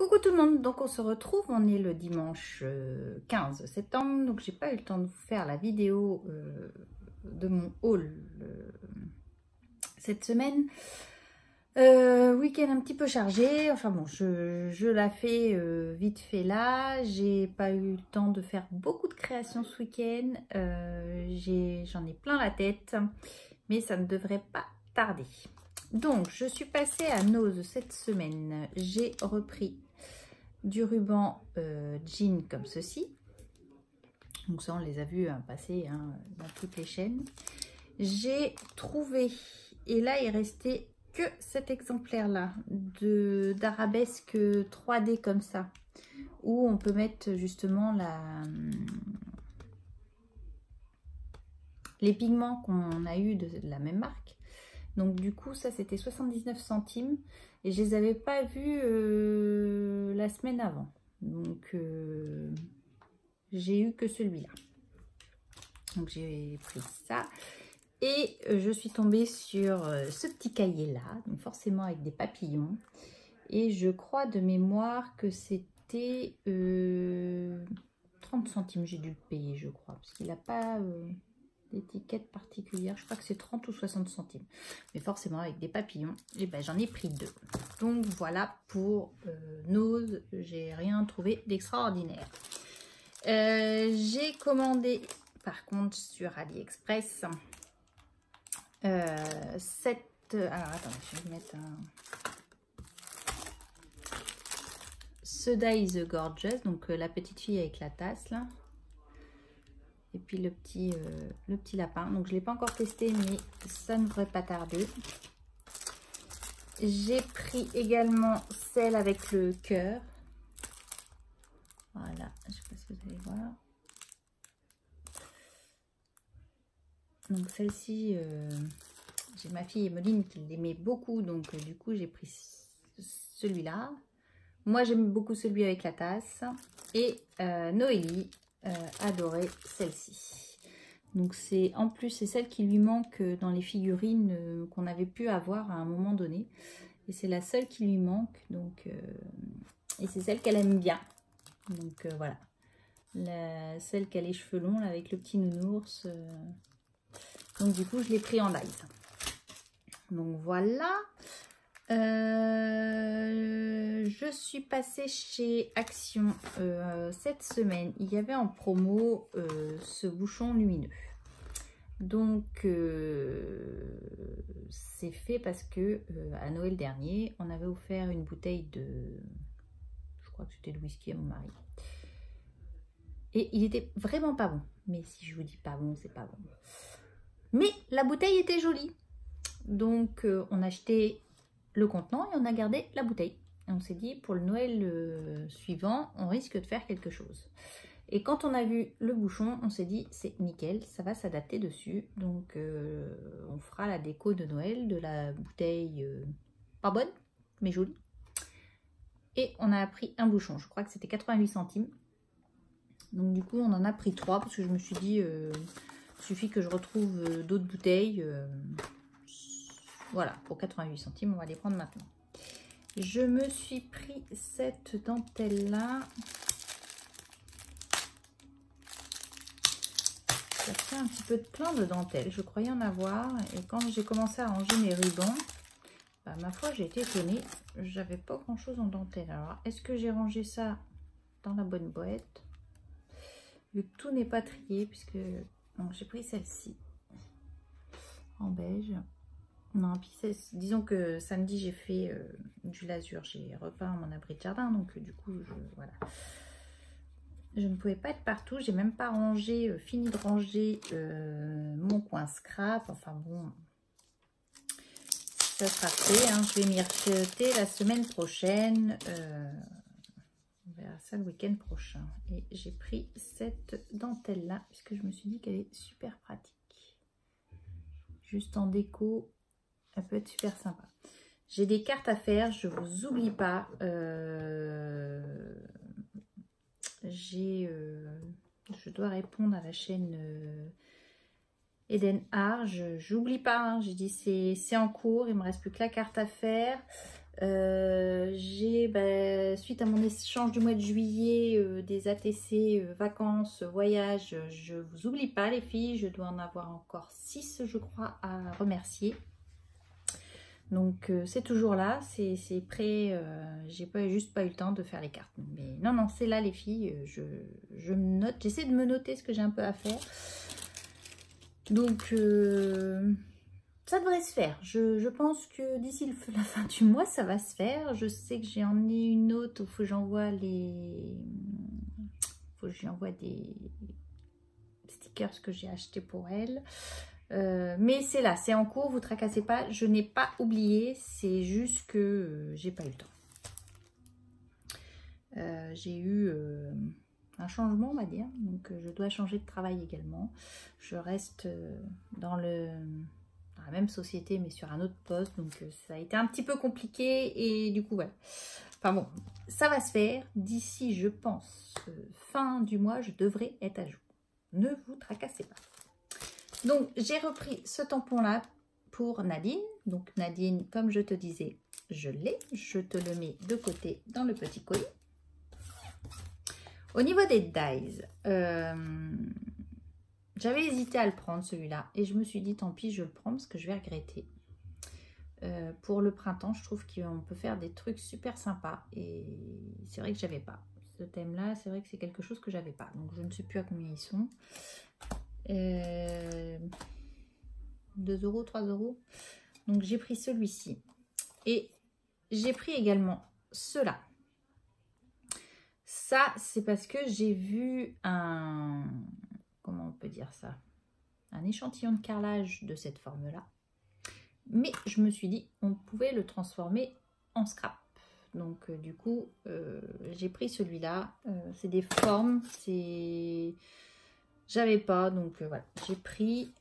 Coucou tout le monde, donc on se retrouve, on est le dimanche 15 septembre, donc j'ai pas eu le temps de vous faire la vidéo de mon haul cette semaine. Week-end un petit peu chargé, enfin bon, je la fais vite fait là, j'ai pas eu le temps de faire beaucoup de créations ce week-end, j'en ai plein la tête, mais ça ne devrait pas tarder. Donc, je suis passée à Nose cette semaine. J'ai repris du ruban jean comme ceci. Donc ça, on les a vus passer dans toutes les chaînes. J'ai trouvé, et là, il restait que cet exemplaire-là d'arabesque 3D comme ça, où on peut mettre justement les pigments qu'on a eu de la même marque. Donc du coup, ça c'était 79 centimes et je les avais pas vus la semaine avant. Donc j'ai eu que celui-là. Donc j'ai pris ça et je suis tombée sur ce petit cahier là, donc forcément avec des papillons. Et je crois de mémoire que c'était 30 centimes, j'ai dû le payer je crois, parce qu'il n'a pas... d'étiquette particulière, je crois que c'est 30 ou 60 centimes, mais forcément avec des papillons, et ben j'en ai pris deux. Donc voilà pour Nose, j'ai rien trouvé d'extraordinaire. J'ai commandé par contre sur AliExpress alors attends, je vais mettre Soda is Gorgeous, donc la petite fille avec la tasse là. Et puis le petit lapin. Donc je ne l'ai pas encore testé, mais ça ne devrait pas tarder. J'ai pris également celle avec le cœur. Voilà, je ne sais pas si vous allez voir. Donc celle-ci, j'ai ma fille Emeline qui l'aimait beaucoup. Donc du coup, j'ai pris celui-là. Moi, j'aime beaucoup celui avec la tasse. Et Noélie adorait celle-ci. Donc c'est en plus c'est celle qui lui manque dans les figurines qu'on avait pu avoir à un moment donné, et c'est la seule qui lui manque, donc et c'est celle qu'elle aime bien, donc voilà, celle qui a les cheveux longs là, avec le petit nounours, donc du coup je l'ai pris en live. Donc voilà. Je suis passée chez Action cette semaine. Il y avait en promo ce bouchon lumineux. Donc c'est fait parce que à Noël dernier, on avait offert une bouteille de, je crois que c'était de whisky à mon mari. Et il était vraiment pas bon. Mais si je vous dis pas bon, c'est pas bon. Mais la bouteille était jolie. Donc on a acheté le contenant et on a gardé la bouteille. Et on s'est dit pour le Noël suivant, on risque de faire quelque chose. Et quand on a vu le bouchon, on s'est dit c'est nickel, ça va s'adapter dessus. Donc on fera la déco de Noël de la bouteille pas bonne, mais jolie. Et on a pris un bouchon, je crois que c'était 88 centimes. Donc du coup on en a pris 3 parce que je me suis dit il suffit que je retrouve d'autres bouteilles. Voilà, pour 88 centimes, on va les prendre maintenant. Je me suis pris cette dentelle là. Ça fait un petit peu de plein de dentelles. Je croyais en avoir. Et quand j'ai commencé à ranger mes rubans, bah, ma foi, j'ai été étonnée. J'avais pas grand chose en dentelle. Alors, est-ce que j'ai rangé ça dans la bonne boîte? Vu que tout n'est pas trié, puisque j'ai pris celle-ci en beige. Non, puis disons que samedi j'ai fait du lasur, j'ai repeint mon abri de jardin, donc du coup voilà, je ne pouvais pas être partout, j'ai même pas rangé, fini de ranger mon coin scrap, enfin bon, ça sera fait, hein. Je vais m'y rejeter la semaine prochaine, on verra ça le week-end prochain. Et j'ai pris cette dentelle là, puisque je me suis dit qu'elle est super pratique, juste en déco. Elle peut être super sympa. J'ai des cartes à faire, je vous oublie pas. Je dois répondre à la chaîne Eden Art. J'oublie pas, hein, j'ai dit c'est en cours, il me reste plus que la carte à faire. J'ai suite à mon échange du mois de juillet, des ATC, vacances, voyages, je vous oublie pas les filles, je dois en avoir encore 6 je crois à remercier. Donc c'est toujours là, c'est prêt, j'ai juste pas eu le temps de faire les cartes. Mais non, non, c'est là les filles, je me note, j'essaie de me noter ce que j'ai un peu à faire. Donc ça devrait se faire. Je pense que d'ici la fin du mois, ça va se faire. Je sais que j'ai emmené une autre, il faut que j'envoie des stickers que j'ai acheté pour elle. Mais c'est là, c'est en cours, vous tracassez pas, je n'ai pas oublié, c'est juste que j'ai pas eu le temps. J'ai eu un changement, on va dire, donc je dois changer de travail également. Je reste dans la même société mais sur un autre poste, donc ça a été un petit peu compliqué et du coup voilà. Enfin bon, ça va se faire d'ici, je pense, fin du mois, je devrais être à jour. Ne vous tracassez pas. Donc, j'ai repris ce tampon-là pour Nadine. Donc, Nadine, comme je te disais, je l'ai. Je te le mets de côté dans le petit colis. Au niveau des dies, j'avais hésité à le prendre, celui-là. Et je me suis dit, tant pis, je le prends parce que je vais regretter. Pour le printemps, je trouve qu'on peut faire des trucs super sympas. Et c'est vrai que j'avais pas. Ce thème-là, c'est vrai que c'est quelque chose que j'avais pas. Donc, je ne sais plus à combien ils sont. 2 €, 3 €. Donc j'ai pris celui-ci et j'ai pris également ceux-là. Ça c'est parce que j'ai vu un, comment on peut dire ça, un échantillon de carrelage de cette forme là, mais je me suis dit on pouvait le transformer en scrap. Donc du coup j'ai pris celui-là. C'est des formes, c'est... J'avais pas, donc voilà, j'ai pris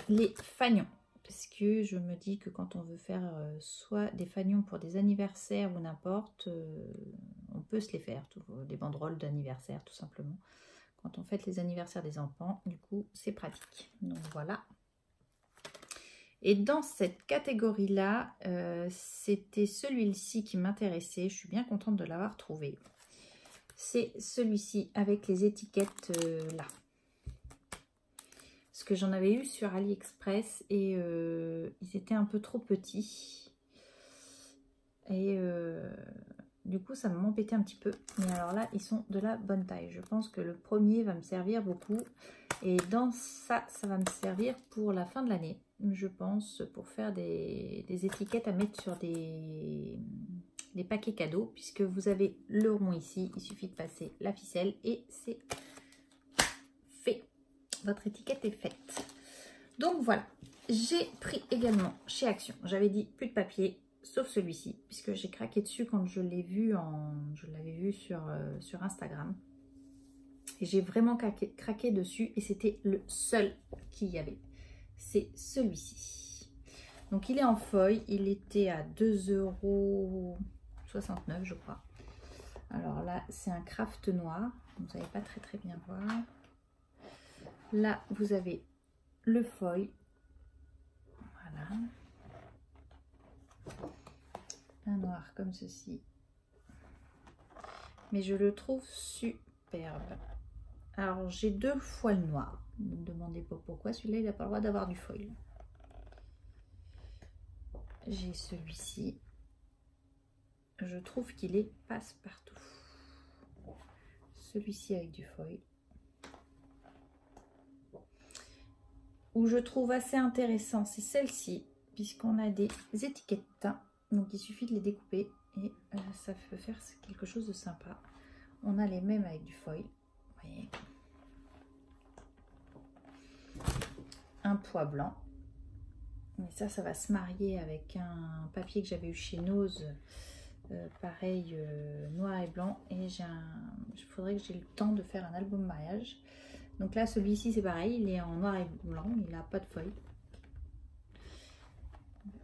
les fanions. Parce que je me dis que quand on veut faire soit des fanions pour des anniversaires ou n'importe, on peut se les faire, des banderoles d'anniversaire tout simplement. Quand on fête les anniversaires des enfants, du coup, c'est pratique. Donc voilà. Et dans cette catégorie-là, c'était celui-ci qui m'intéressait. Je suis bien contente de l'avoir trouvé. C'est celui-ci avec les étiquettes là. Parce que j'en avais eu sur AliExpress et ils étaient un peu trop petits. Et du coup, ça m'embêtait un petit peu. Mais alors là, ils sont de la bonne taille. Je pense que le premier va me servir beaucoup. Et dans ça, ça va me servir pour la fin de l'année. Je pense pour faire des étiquettes à mettre sur des paquets cadeaux, puisque vous avez le rond ici, il suffit de passer la ficelle et c'est fait. Votre étiquette est faite. Donc voilà, j'ai pris également chez Action. J'avais dit plus de papier, sauf celui-ci, puisque j'ai craqué dessus quand je l'ai vu je l'avais vu sur Instagram. Et j'ai vraiment craqué dessus et c'était le seul qu'il y avait. C'est celui-ci. Donc il est en feuille, il était à 2,69 € je crois. Alors là, c'est un craft noir. Vous n'allez pas très bien voir. Là, vous avez le foil. Voilà. Un noir comme ceci. Mais je le trouve superbe. Alors, j'ai 2 foils noirs. Ne me demandez pas pourquoi. Celui-là, il n'a pas le droit d'avoir du foil. J'ai celui-ci. Je trouve qu'il est passe-partout. Celui-ci avec du foil. Où je trouve assez intéressant, c'est celle-ci, puisqu'on a des étiquettes. Donc il suffit de les découper et ça peut faire quelque chose de sympa. On a les mêmes avec du foil. Vous voyez. Un pois blanc. Mais ça va se marier avec un papier que j'avais eu chez Nose. Pareil, noir et blanc. Et il faudrait que j'ai le temps de faire un album mariage. Donc là, celui-ci, c'est pareil, il est en noir et blanc, il n'a pas de feuille.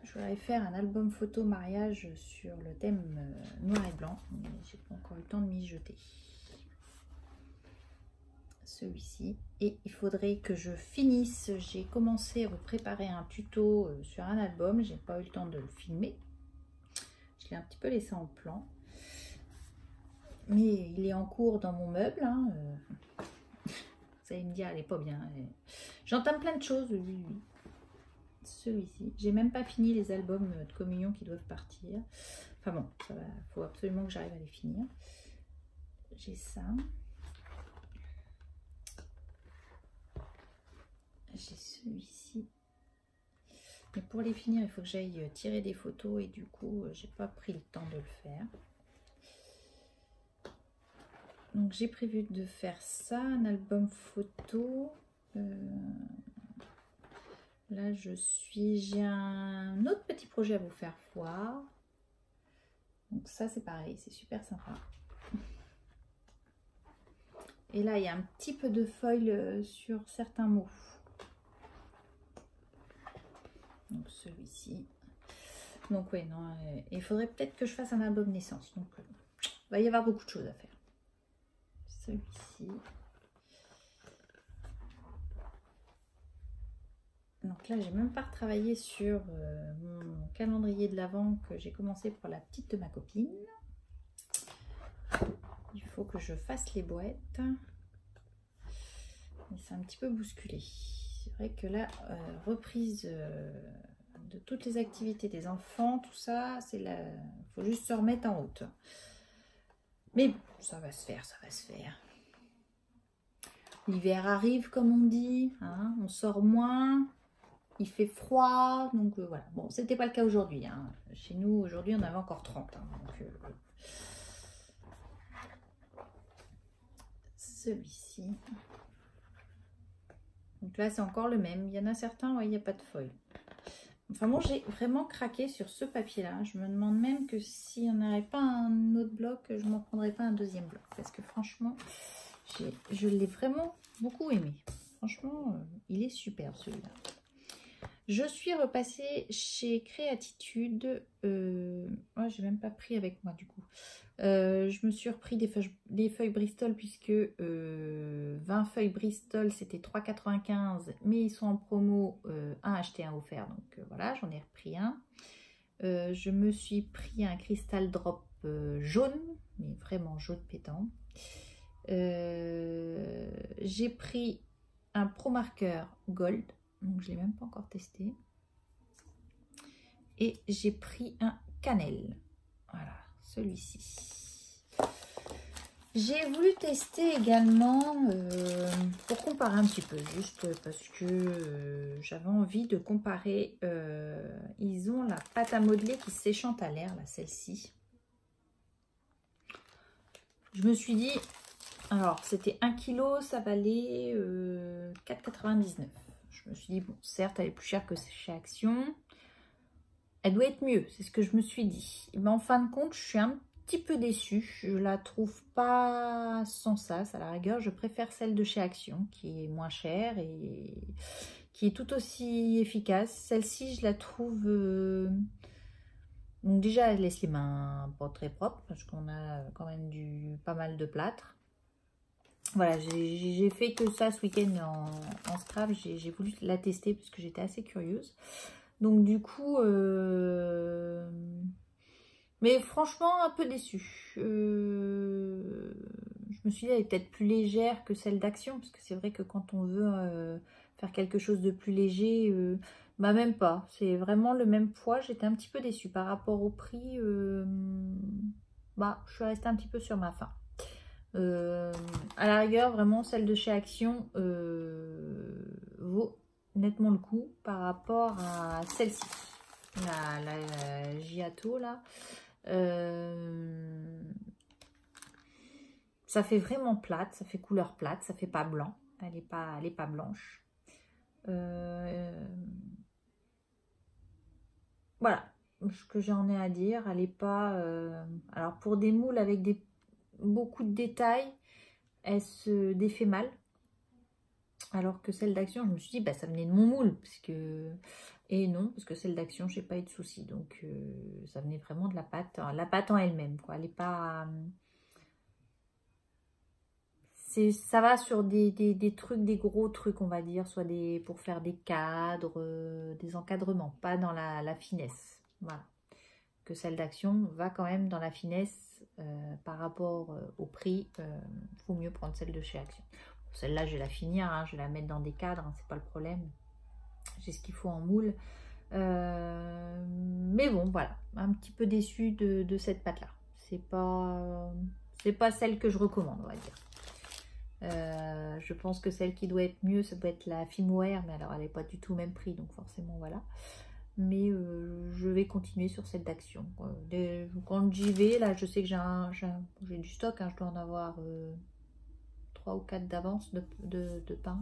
Je voudrais faire un album photo mariage sur le thème noir et blanc, mais j'ai pas encore eu le temps de m'y jeter. Celui-ci. Et il faudrait que je finisse, j'ai commencé à vous préparer un tuto sur un album, j'ai pas eu le temps de le filmer. Je l'ai un petit peu laissé en plan. mais il est en cours dans mon meuble. Hein, vous allez me dire, elle est pas bien. J'entame plein de choses, oui. Celui-ci. J'ai même pas fini les albums de communion qui doivent partir. Enfin bon, ça va. Faut absolument que j'arrive à les finir. J'ai ça. J'ai celui-ci. Mais pour les finir, il faut que j'aille tirer des photos et du coup, j'ai pas pris le temps de le faire. Donc j'ai prévu de faire ça, un album photo. Là, j'ai un autre petit projet à vous faire voir. Donc ça, c'est pareil, c'est super sympa. Et là, il y a un petit peu de foil sur certains mots. Donc celui-ci. Donc oui, non, il faudrait peut-être que je fasse un album naissance. Donc il va y avoir beaucoup de choses à faire. Celui-ci. Donc là, j'ai même pas retravaillé sur mon calendrier de l'Avent que j'ai commencé pour la petite de ma copine. Il faut que je fasse les boîtes. Mais c'est un petit peu bousculé. C'est vrai que là, reprise de toutes les activités des enfants, tout ça, c'est là. Il faut juste se remettre en route. Mais bon, ça va se faire, ça va se faire. L'hiver arrive, comme on dit, hein, on sort moins. Il fait froid, donc voilà. Bon, c'était pas le cas aujourd'hui. Hein. Chez nous, aujourd'hui, on avait encore 30. Hein, donc, celui-ci. Donc là, c'est encore le même. Il y en a certains, ouais, il n'y a pas de foil. Enfin bon, j'ai vraiment craqué sur ce papier-là. Je me demande même que si on n'aurait pas un autre bloc, je ne m'en prendrais pas un deuxième bloc. Parce que franchement, je l'ai vraiment beaucoup aimé. Franchement, il est super celui-là. Je suis repassée chez Créatitude. Oh, j'ai même pas pris avec moi du coup. Je me suis repris des feuilles Bristol puisque 20 feuilles Bristol c'était 3,95 mais ils sont en promo, un acheté un offert. Donc voilà, j'en ai repris un. Je me suis pris un Crystal Drop jaune, mais vraiment jaune pétant. J'ai pris un Pro Marker Gold. Donc je ne l'ai même pas encore testé. Et j'ai pris un cannelle. Voilà, celui-ci. J'ai voulu tester également, pour comparer un petit peu, juste parce que j'avais envie de comparer. Ils ont la pâte à modeler qui s'échante à l'air, là, celle-ci. Je me suis dit, alors c'était 1 kg, ça valait 4,99 €. Je me suis dit, bon, certes, elle est plus chère que chez Action. Elle doit être mieux, c'est ce que je me suis dit. Mais en fin de compte, je suis un petit peu déçue. Je la trouve pas sans sas. À la rigueur, je préfère celle de chez Action, qui est moins chère et qui est tout aussi efficace. Celle-ci, je la trouve... Donc déjà, elle laisse les mains pas très propres, parce qu'on a quand même pas mal de plâtre. Voilà, j'ai fait que ça ce week-end en scrap. J'ai voulu la tester parce que j'étais assez curieuse. Donc du coup, mais franchement un peu déçue. Je me suis dit elle est peut-être plus légère que celle d'Action, parce que c'est vrai que quand on veut faire quelque chose de plus léger, bah même pas. C'est vraiment le même poids. J'étais un petit peu déçue par rapport au prix. Bah je suis restée un petit peu sur ma faim. À la rigueur, vraiment, celle de chez Action vaut nettement le coup par rapport à celle-ci, la Giato, là. Ça fait vraiment plate, ça fait couleur plate, ça fait pas blanc, elle est pas blanche. Voilà ce que j'en ai à dire. Elle est pas... alors, pour des moules avec beaucoup de détails, elle se défait mal. Alors que celle d'Action, je me suis dit, bah, ça venait de mon moule. Parce que... Et non, parce que celle d'Action, j'ai pas eu de soucis. Donc, ça venait vraiment de la pâte en elle-même, quoi. Elle est pas... Ça va sur des trucs, des gros trucs, on va dire, soit pour faire des cadres, des encadrements, pas dans la finesse. Voilà. Que celle d'Action va quand même dans la finesse par rapport au prix, vaut mieux prendre celle de chez Action. Celle-là, je vais la finir, hein, je vais la mettre dans des cadres, hein, c'est pas le problème. J'ai ce qu'il faut en moule. Mais bon, voilà, un petit peu déçue de cette pâte-là. C'est pas celle que je recommande, on va dire. Je pense que celle qui doit être mieux, ça doit être la Filmware, mais alors elle n'est pas du tout au même prix, donc forcément, voilà. Mais je vais continuer sur celle d'Action. Quand j'y vais, là, je sais que j'ai du stock, hein, je dois en avoir 3 ou 4 d'avance de pain,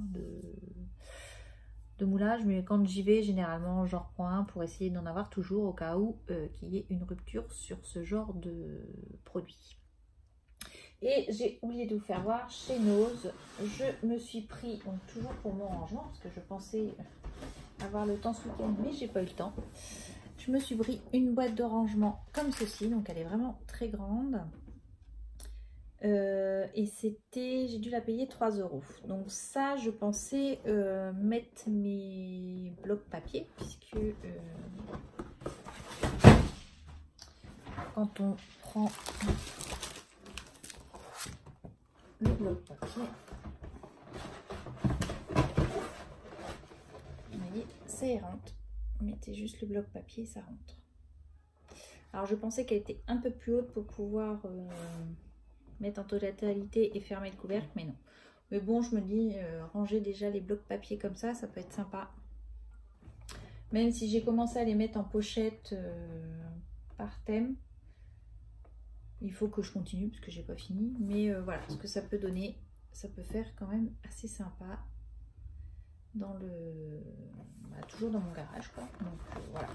de moulage, mais quand j'y vais, généralement, j'en reprends un pour essayer d'en avoir toujours au cas où qu'il y ait une rupture sur ce genre de produit. Et j'ai oublié de vous faire voir, chez Nose, je me suis pris, donc toujours pour mon rangement, parce que je pensais avoir le temps ce week-end, mais j'ai pas eu le temps. Je me suis pris une boîte de rangement comme ceci, donc elle est vraiment très grande. Et c'était, j'ai dû la payer 3 €. Donc ça, je pensais mettre mes blocs papier, puisque quand on prend le bloc papier, vous voyez, ça y rentre. Mettez juste le bloc papier, ça rentre. Alors je pensais qu'elle était un peu plus haute pour pouvoir mettre en totalité et fermer le couvercle, mais non. Mais bon, je me dis, ranger déjà les blocs papier comme ça peut être sympa. Même si j'ai commencé à les mettre en pochette par thème, il faut que je continue parce que j'ai pas fini. Mais voilà, ce que ça peut donner, ça peut faire quand même assez sympa dans toujours dans mon garage, quoi. Donc voilà.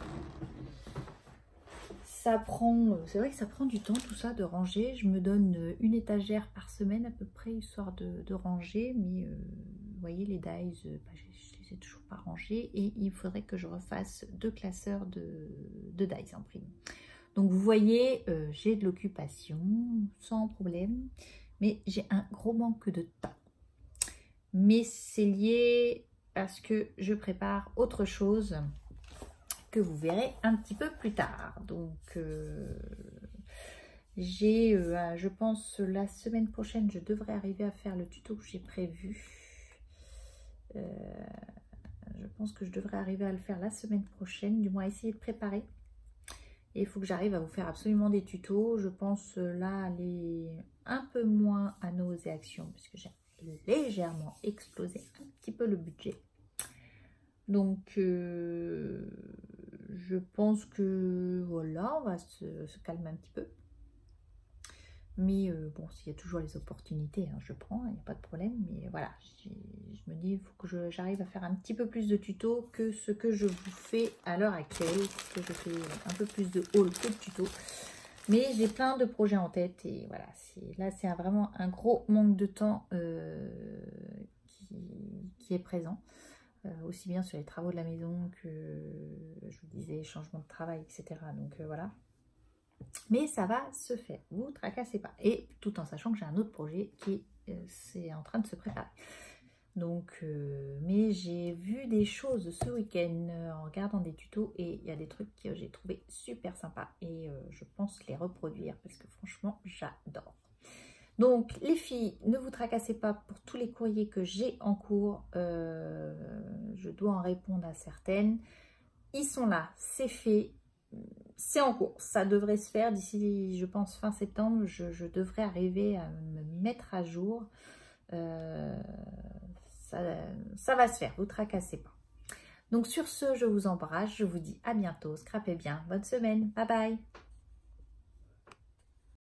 Ça prend, c'est vrai que ça prend du temps tout ça de ranger. Je me donne une étagère par semaine à peu près, histoire de ranger. Mais vous voyez, les dies, je les ai toujours pas rangés. Et il faudrait que je refasse 2 classeurs de dies en prime. Donc vous voyez, j'ai de l'occupation sans problème. Mais j'ai un gros manque de temps. Mais c'est lié parce que je prépare autre chose que vous verrez un petit peu plus tard. Donc je pense la semaine prochaine, je devrais arriver à faire le tuto que j'ai prévu. Je pense que je devrais arriver à le faire la semaine prochaine, du moins essayer de préparer. Et il faut que j'arrive à vous faire absolument des tutos. Je pense là aller un peu moins à Nose et Action, puisque j'ai légèrement explosé un petit peu le budget. Donc je pense que voilà, on va se calmer un petit peu. Mais bon, s'il y a toujours les opportunités, hein, je prends, il n'y a pas de problème. Mais voilà, je me dis, il faut que j'arrive à faire un petit peu plus de tutos que ce que je vous fais à l'heure actuelle. Parce que je fais un peu plus de haul que de tutos. Mais j'ai plein de projets en tête. Et voilà, là c'est vraiment un gros manque de temps qui est présent. Aussi bien sur les travaux de la maison que, je vous disais, changement de travail, etc. Donc voilà. Mais ça va se faire, vous tracassez pas. Et tout en sachant que j'ai un autre projet qui est en train de se préparer. Donc, mais j'ai vu des choses ce week-end en regardant des tutos et il y a des trucs que j'ai trouvé super sympas. Et je pense les reproduire parce que franchement, j'adore. Donc les filles, ne vous tracassez pas pour tous les courriers que j'ai en cours. Je dois en répondre à certaines. Ils sont là, c'est fait, c'est en cours. Ça devrait se faire d'ici, je pense, fin septembre. Je devrais arriver à me mettre à jour. Ça va se faire, vous tracassez pas. Donc sur ce, je vous embrasse. Je vous dis à bientôt. Scrapez bien. Bonne semaine. Bye bye.